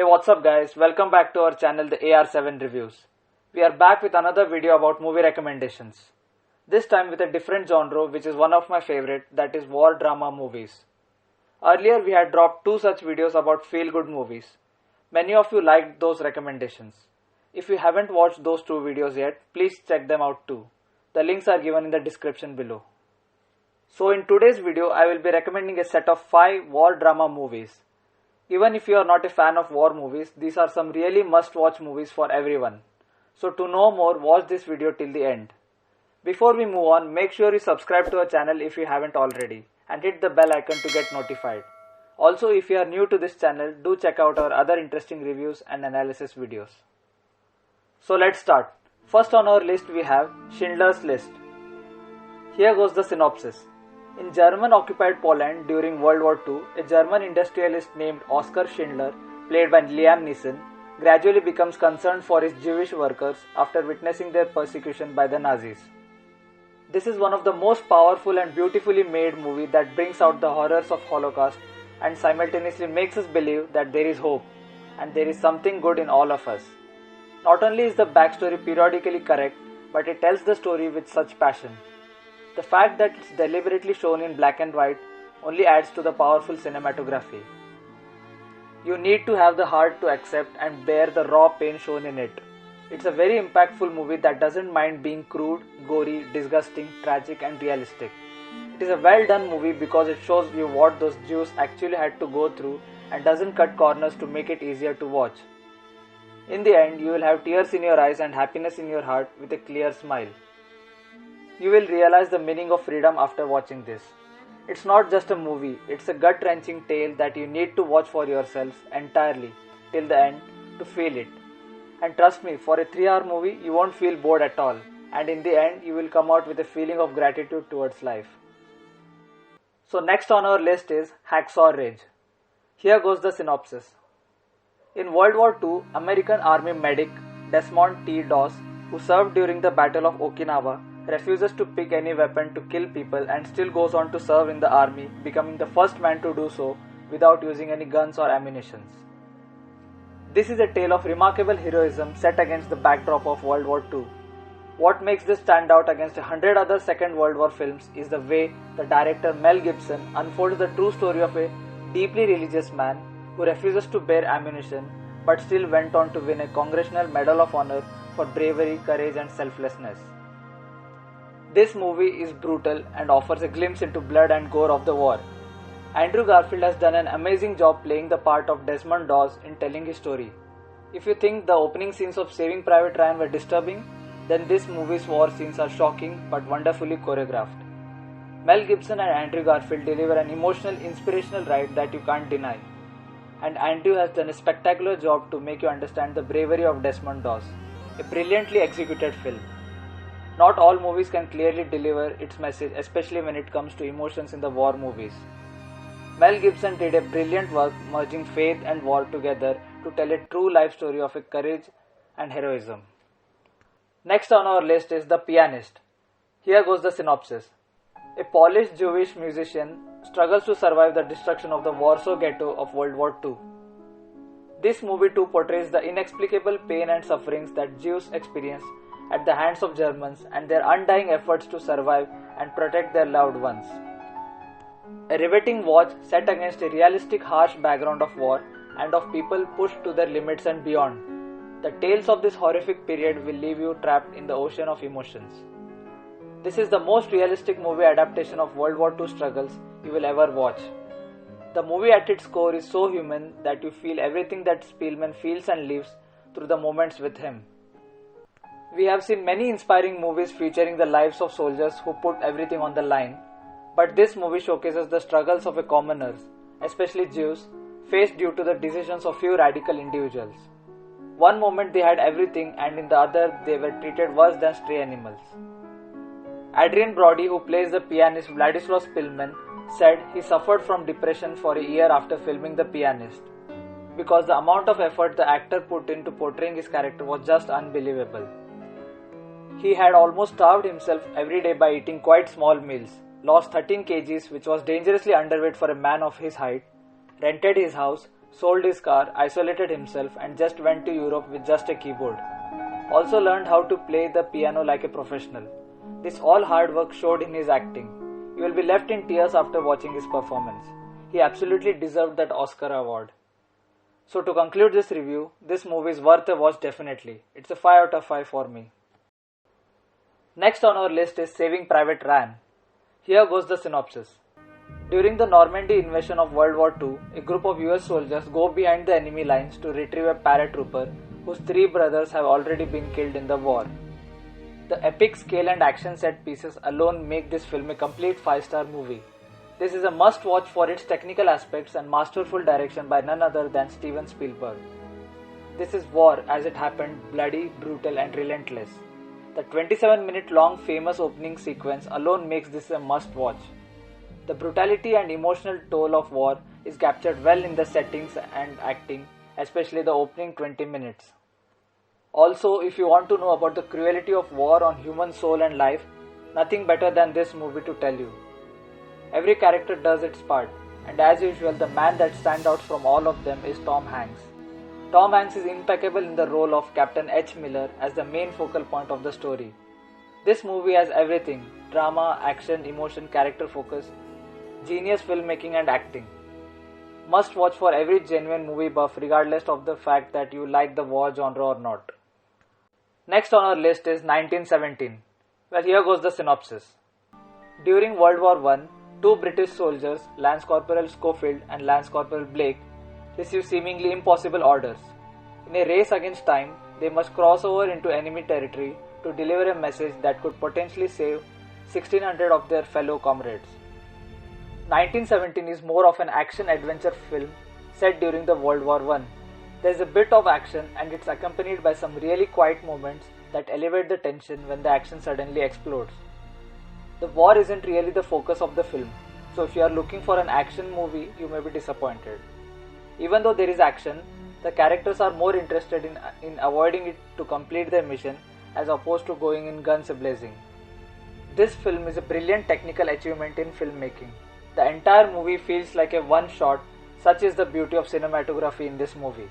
Hey, what's up guys, welcome back to our channel the AR7 Reviews. We are back with another video about movie recommendations. This time with a different genre which is one of my favorite, that is war drama movies. Earlier we had dropped two such videos about feel good movies. Many of you liked those recommendations. If you haven't watched those two videos yet, please check them out too. The links are given in the description below. So in today's video I will be recommending a set of 5 war drama movies. Even if you are not a fan of war movies, these are some really must-watch movies for everyone. So to know more, watch this video till the end. Before we move on, make sure you subscribe to our channel if you haven't already and hit the bell icon to get notified. Also, if you are new to this channel, do check out our other interesting reviews and analysis videos. So let's start. First on our list we have Schindler's List. Here goes the synopsis. In German-occupied Poland during World War II, a German industrialist named Oskar Schindler, played by Liam Neeson, gradually becomes concerned for his Jewish workers after witnessing their persecution by the Nazis. This is one of the most powerful and beautifully made movie that brings out the horrors of Holocaust and simultaneously makes us believe that there is hope and there is something good in all of us. Not only is the backstory periodically correct, but it tells the story with such passion. The fact that it's deliberately shown in black and white only adds to the powerful cinematography. You need to have the heart to accept and bear the raw pain shown in it. It's a very impactful movie that doesn't mind being crude, gory, disgusting, tragic and realistic. It is a well done movie because it shows you what those Jews actually had to go through and doesn't cut corners to make it easier to watch. In the end, you will have tears in your eyes and happiness in your heart with a clear smile. You will realize the meaning of freedom after watching this. It's not just a movie, it's a gut-wrenching tale that you need to watch for yourself entirely, till the end, to feel it. And trust me, for a 3-hour movie, you won't feel bored at all, and in the end, you will come out with a feeling of gratitude towards life. So next on our list is Hacksaw Ridge. Here goes the synopsis. In World War II, American Army medic Desmond T. Doss, who served during the Battle of Okinawa, refuses to pick any weapon to kill people and still goes on to serve in the army, becoming the first man to do so without using any guns or ammunition. This is a tale of remarkable heroism set against the backdrop of World War II. What makes this stand out against 100 other Second World War films is the way the director Mel Gibson unfolds the true story of a deeply religious man who refuses to bear ammunition but still went on to win a Congressional Medal of Honor for bravery, courage and selflessness. This movie is brutal and offers a glimpse into blood and gore of the war. Andrew Garfield has done an amazing job playing the part of Desmond Doss in telling his story. If you think the opening scenes of Saving Private Ryan were disturbing, then this movie's war scenes are shocking but wonderfully choreographed. Mel Gibson and Andrew Garfield deliver an emotional, inspirational ride that you can't deny. And Andrew has done a spectacular job to make you understand the bravery of Desmond Doss. A brilliantly executed film. Not all movies can clearly deliver its message, especially when it comes to emotions in the war movies. Mel Gibson did a brilliant work merging faith and war together to tell a true life story of a courage and heroism. Next on our list is The Pianist. Here goes the synopsis. A Polish Jewish musician struggles to survive the destruction of the Warsaw Ghetto of World War II. This movie too portrays the inexplicable pain and sufferings that Jews experience at the hands of Germans and their undying efforts to survive and protect their loved ones. A riveting watch set against a realistic harsh background of war and of people pushed to their limits and beyond. The tales of this horrific period will leave you trapped in the ocean of emotions. This is the most realistic movie adaptation of World War II struggles you will ever watch. The movie at its core is so human that you feel everything that Spielman feels and lives through the moments with him. We have seen many inspiring movies featuring the lives of soldiers who put everything on the line, but this movie showcases the struggles of a commoners, especially Jews, faced due to the decisions of few radical individuals. One moment they had everything and in the other they were treated worse than stray animals. Adrian Brody, who plays the pianist Vladislav Spielman, said he suffered from depression for a year after filming The Pianist, because the amount of effort the actor put into portraying his character was just unbelievable. He had almost starved himself every day by eating quite small meals, lost 13 kgs which was dangerously underweight for a man of his height, rented his house, sold his car, isolated himself, and just went to Europe with just a keyboard. Also learned how to play the piano like a professional. This all hard work showed in his acting. You will be left in tears after watching his performance. He absolutely deserved that Oscar award. So to conclude this review, this movie is worth a watch definitely. It's a 5 out of 5 for me. Next on our list is Saving Private Ryan. Here goes the synopsis. During the Normandy invasion of World War II, a group of US soldiers go behind the enemy lines to retrieve a paratrooper whose 3 brothers have already been killed in the war. The epic scale and action set pieces alone make this film a complete 5-star movie. This is a must-watch for its technical aspects and masterful direction by none other than Steven Spielberg. This is war as it happened, bloody, brutal and relentless. The 27-minute long famous opening sequence alone makes this a must-watch. The brutality and emotional toll of war is captured well in the settings and acting, especially the opening 20 minutes. Also, if you want to know about the cruelty of war on human soul and life, nothing better than this movie to tell you. Every character does its part, and as usual, the man that stands out from all of them is Tom Hanks. Tom Hanks is impeccable in the role of Captain H. Miller as the main focal point of the story. This movie has everything: drama, action, emotion, character focus, genius filmmaking and acting. Must watch for every genuine movie buff regardless of the fact that you like the war genre or not. Next on our list is 1917. Well, here goes the synopsis. During World War I, 2 British soldiers, Lance Corporal Schofield and Lance Corporal Blake, receive seemingly impossible orders. In a race against time, they must cross over into enemy territory to deliver a message that could potentially save 1,600 of their fellow comrades. 1917 is more of an action-adventure film set during the World War I. There is a bit of action and it's accompanied by some really quiet moments that elevate the tension when the action suddenly explodes. The war isn't really the focus of the film, so if you are looking for an action movie, you may be disappointed. Even though there is action, the characters are more interested in avoiding it to complete their mission as opposed to going in guns a-blazing. This film is a brilliant technical achievement in filmmaking. The entire movie feels like a one-shot, such is the beauty of cinematography in this movie.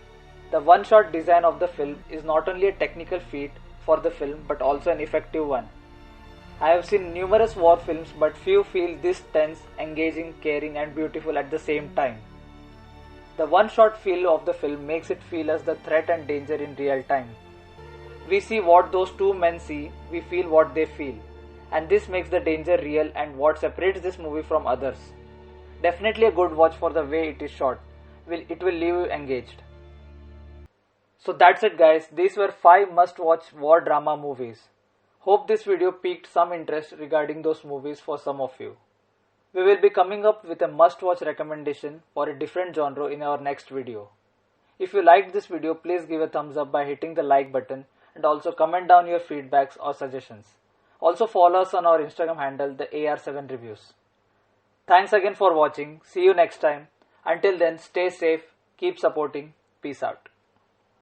The one-shot design of the film is not only a technical feat for the film but also an effective one. I have seen numerous war films but few feel this tense, engaging, caring and beautiful at the same time. The one-shot feel of the film makes it feel as the threat and danger in real time. We see what those 2 men see, we feel what they feel. And this makes the danger real and what separates this movie from others. Definitely a good watch for the way it is shot. It will leave you engaged. So that's it guys, these were 5 must-watch war drama movies. Hope this video piqued some interest regarding those movies for some of you. We will be coming up with a must-watch recommendation for a different genre in our next video. If you liked this video, please give a thumbs up by hitting the like button and also comment down your feedbacks or suggestions. Also follow us on our Instagram handle, the AR7 Reviews. Thanks again for watching. See you next time. Until then, stay safe, keep supporting. Peace out.